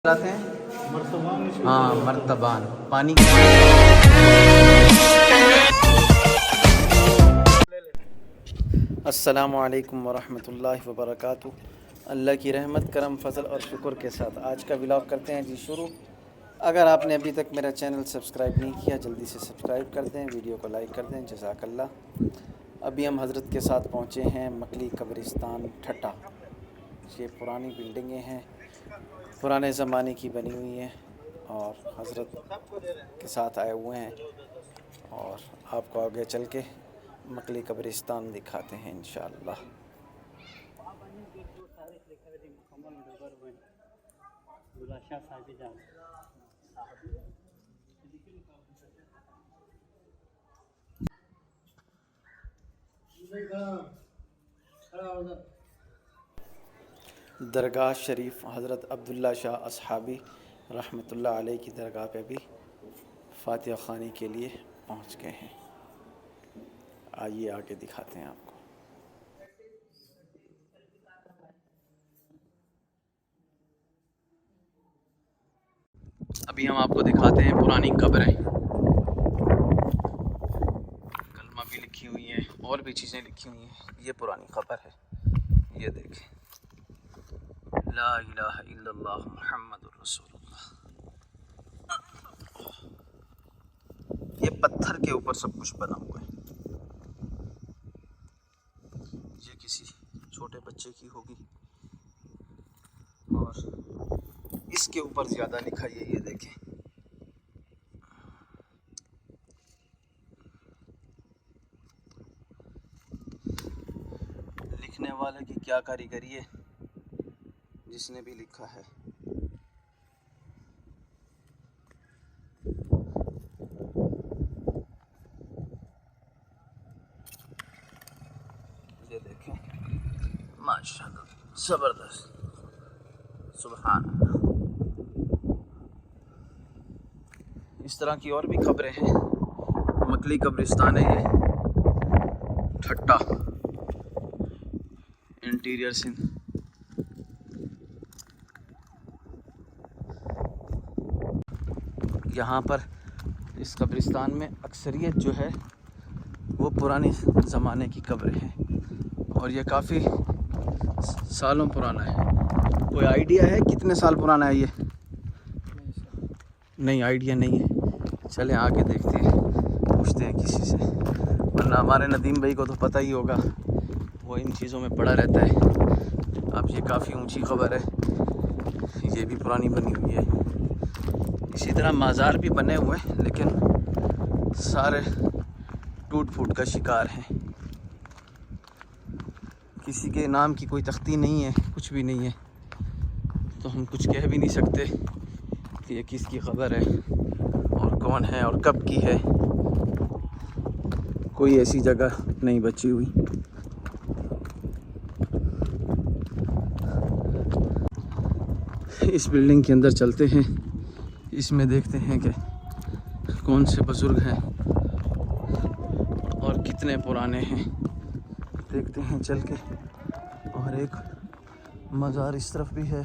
लाते हैं। हाँ, मर्तबान पानी। अस्सलामु अलैकुम वरहमतुल्लाहि वबरकातुहू। अल्लाह की रहमत करम फजल और शुक्र के साथ आज का व्लॉग करते हैं जी शुरू। अगर आपने अभी तक मेरा चैनल सब्सक्राइब नहीं किया जल्दी से सब्सक्राइब कर दें, वीडियो को लाइक कर दें, जज़ाकल्लाह। अभी हम हज़रत के साथ पहुँचे हैं मकली कब्रिस्तान ठट्टा। ये पुरानी बिल्डिंगें हैं, पुराने ज़माने की बनी हुई हैं और हज़रत के साथ आए हुए हैं और आपको आगे चल के मकली कब्रिस्तान दिखाते हैं इंशाअल्लाह। दरगाह शरीफ हज़रत अब्दुल्ला शाह असहाबी रहमतुल्लाह अलैह की दरगाह पे भी फातिहा ख़ानी के लिए पहुंच गए हैं। आइए आगे दिखाते हैं आपको। अभी हम आपको दिखाते हैं पुरानी कब्रें। कलमा भी लिखी हुई हैं और भी चीज़ें लिखी हुई हैं। ये पुरानी कब्र है, ये देखें, ला इलाहा इल्लल्लाह मुहम्मदुर रसूलुल्लाह। ये पत्थर के ऊपर सब कुछ बना हुआ है। ये किसी छोटे बच्चे की होगी और इसके ऊपर ज़्यादा लिखा है, ये देखें। लिखने वाले की क्या कारीगरी है, जिसने भी लिखा है। ये देखें, माशाल्लाह ज़बरदस्त, सुभान अल्लाह। इस तरह की और भी खबरें हैं। मकली कब्रिस्तान है ये ठट्टा, इंटीरियर सिंध। यहाँ पर इस कब्रिस्तान में अक्सरियत जो है वो पुराने ज़माने की कब्रें हैं और ये काफ़ी सालों पुराना है। कोई आइडिया है कितने साल पुराना है ये? नहीं, आइडिया नहीं है। चलें आगे देखते हैं, पूछते हैं किसी से, वरना हमारे नदीम भाई को तो पता ही होगा, वो इन चीज़ों में पड़ा रहता है। अब ये काफ़ी ऊंची खबर है, ये भी पुरानी बनी हुई है। इसी तरह मज़ार भी बने हुए हैं लेकिन सारे टूट फूट का शिकार हैं। किसी के नाम की कोई तख्ती नहीं है, कुछ भी नहीं है, तो हम कुछ कह भी नहीं सकते कि ये किसकी खबर है और कौन है और कब की है। कोई ऐसी जगह नहीं बची हुई। इस बिल्डिंग के अंदर चलते हैं, इसमें देखते हैं कि कौन से बुज़ुर्ग हैं और कितने पुराने हैं। देखते हैं चल के। और एक मज़ार इस तरफ भी है,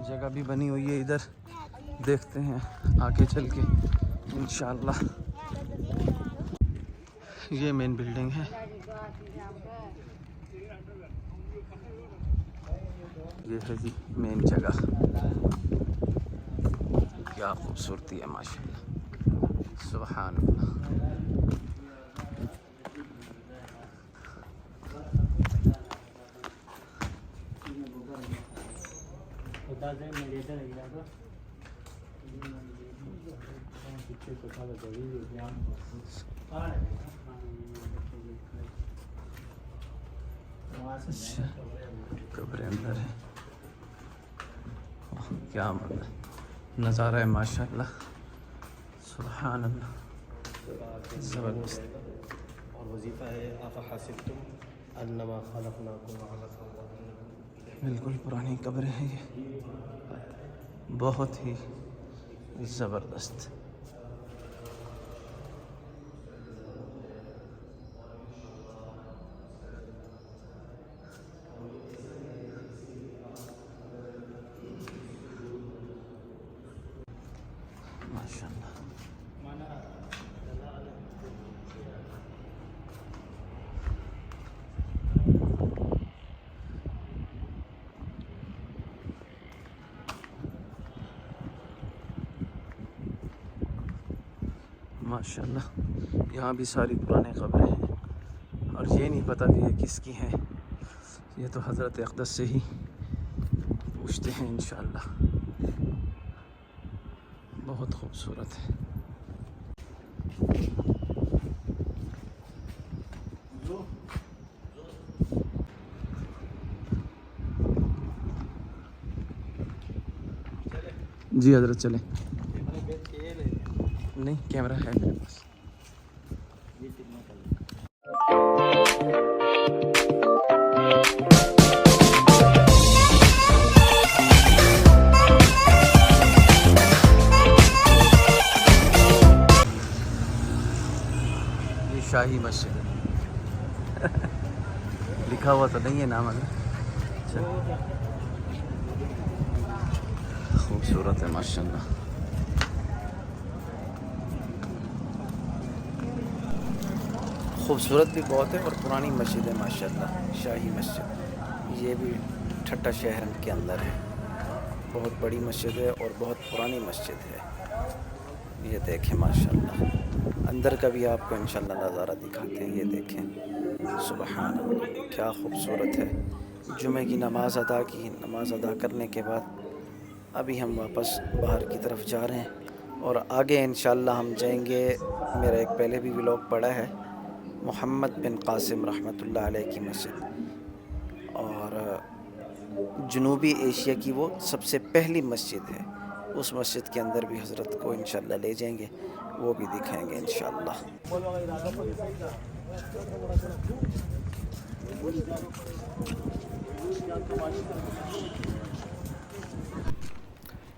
जगह भी बनी हुई है इधर। देखते हैं आगे चल के इंशाअल्लाह। ये मेन बिल्डिंग है, ये है जी मेन जगह। क्या खूबसूरती है माशाल्लाह, सुभान अल्लाह। अच्छा, कब्र अंदर है। क्या नज़ारा है माशाल्लाह, सुभान अल्लाह, ज़बरदस्त। और वजीफ़ा है अफ़हसिबतुम अन्नमा खलक़नाकुम बिल्कुल पुरानी कब्र है ये, बहुत ही ज़बरदस्त। माशाल्लाह। माशाल्लाह यहाँ भी सारी पुरानी क़ब्रें हैं और ये नहीं पता कि ये किसकी हैं। ये तो हज़रत अक़दस से ही पूछते हैं इंशाअल्लाह। बहुत खूबसूरत है। जी हज़रत चले। नहीं कैमरा है मेरे पास। ये शाही मस्जिद है। लिखा हुआ तो नहीं है नाम अगर। खूबसूरत है माशाल्लाह। खूबसूरत भी बहुत है और पुरानी मस्जिद है माशाल्लाह। शाही मस्जिद ये भी ठट्टा शहर के अंदर है। बहुत बड़ी मस्जिद है और बहुत पुरानी मस्जिद है। ये देखें माशाल्लाह। अंदर का भी आपको इंशाल्लाह नज़ारा दिखाते हैं। ये देखें सुबहान अल्लाह क्या खूबसूरत है। जुमे की नमाज़ अदा की। नमाज़ अदा करने के बाद अभी हम वापस बाहर की तरफ जा रहे हैं और आगे इंशाल्लाह हम जाएंगे। मेरा एक पहले भी व्लॉग पड़ा है मोहम्मद बिन कासिम रहमतुल्लाह अलैह की मस्जिद और जनूबी एशिया की वो सबसे पहली मस्जिद है। उस मस्जिद के अंदर भी हज़रत को इंशाल्लाह ले जाएंगे, वो भी दिखाएंगे इंशाल्लाह।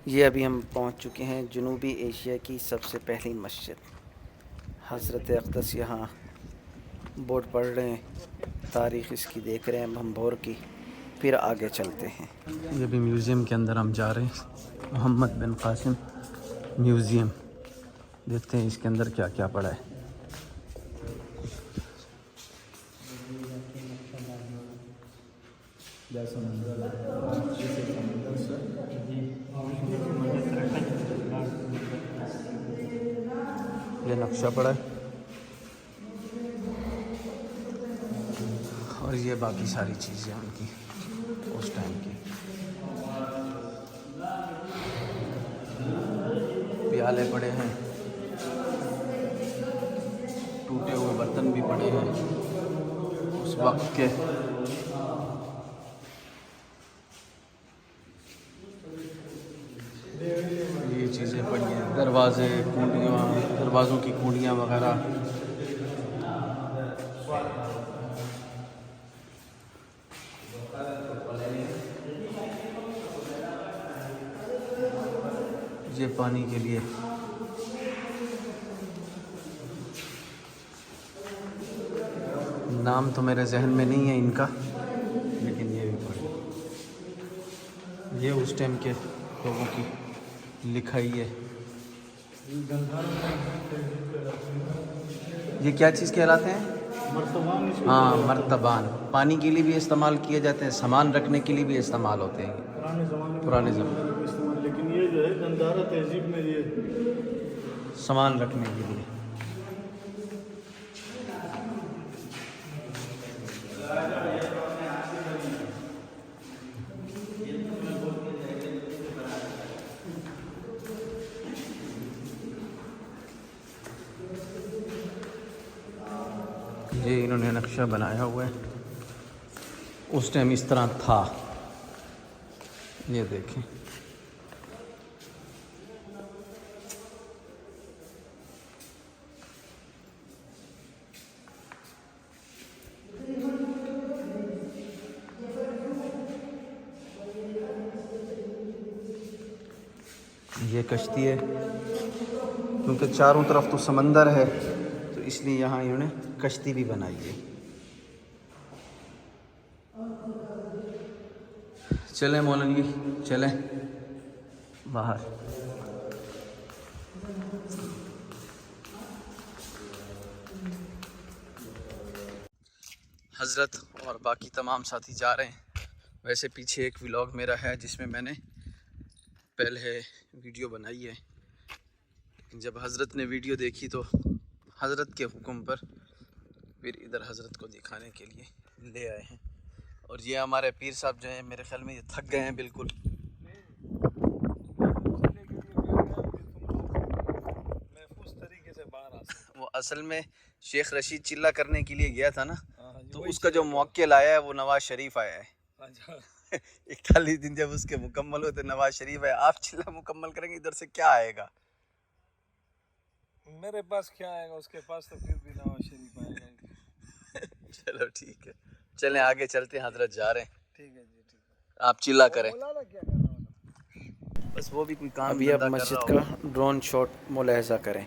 ये अभी हम पहुंच चुके हैं जनूबी एशिया की सबसे पहली मस्जिद। हज़रत अक़दस यहाँ बोर्ड पढ़ रहे हैं, तारीख़ इसकी देख रहे हैं हम भोर की। फिर आगे चलते हैं। ये भी म्यूज़ियम के अंदर हम जा रहे हैं। मोहम्मद बिन कासिम म्यूज़ियम, देखते हैं इसके अंदर क्या क्या पड़ा है। ये नक्शा पड़ा है और ये बाकी सारी चीज़ें उनकी उस टाइम की। प्याले पड़े हैं, टूटे हुए बर्तन भी पड़े हैं उस वक्त के। ये चीज़ें पड़ी हैं, दरवाजे, कुंडियाँ, दरवाज़ों की कुंडियाँ वगैरह। ये पानी के लिए नाम तो मेरे जहन में नहीं है इनका, लेकिन ये भी पढ़े। ये उस टाइम के लोगों की लिखाई है। ये क्या चीज़ कहलाते हैं? मर्तबान। हाँ मर्तबान। पानी के लिए भी इस्तेमाल किए जाते हैं, सामान रखने के लिए भी इस्तेमाल होते हैं पुराने ज़माने में। लेकिन ये जो है गंधारा तहजीब में ये सामान रखने के लिए। ये इन्होंने नक्शा बनाया हुआ है, उस टाइम इस तरह था। ये देखें ये कश्ती है, क्योंकि चारों तरफ तो समंदर है तो इसलिए यहाँ इन्होंने कश्ती भी बनाई है। चलें मौलवी, चलें बाहर। हज़रत और बाकी तमाम साथी जा रहे हैं। वैसे पीछे एक व्लॉग मेरा है जिसमें मैंने पहले वीडियो बनाई है, लेकिन जब हज़रत ने वीडियो देखी तो हज़रत के हुक्म पर फिर इधर हज़रत को दिखाने के लिए ले आए हैं। और ये हमारे पीर साहब जो हैं, मेरे ख्याल में ये थक गए हैं बिल्कुल। वो असल में शेख रशीद चिल्ला करने के लिए गया था ना, तो उसका जो मौक्किल आया है वो नवाज शरीफ आया है। 41 दिन जब उसके मुकम्मल होते नवाज शरीफ है, आप चिल्ला मुकम्मल करेंगे, इधर से क्या आएगा? मेरे पास क्या आएगा, उसके पास तो फिर भी नवाज शरीफ आएगा। चलो ठीक है, चलें आगे चलते हैं, हजरत जा रहे हैं। ठीक है जी, ठीक है। आप चिल्ला करें, क्या करना बस वो भी कोई काम अभी आप मस्जिद का ड्रोन शॉट मुलाहिजा करें।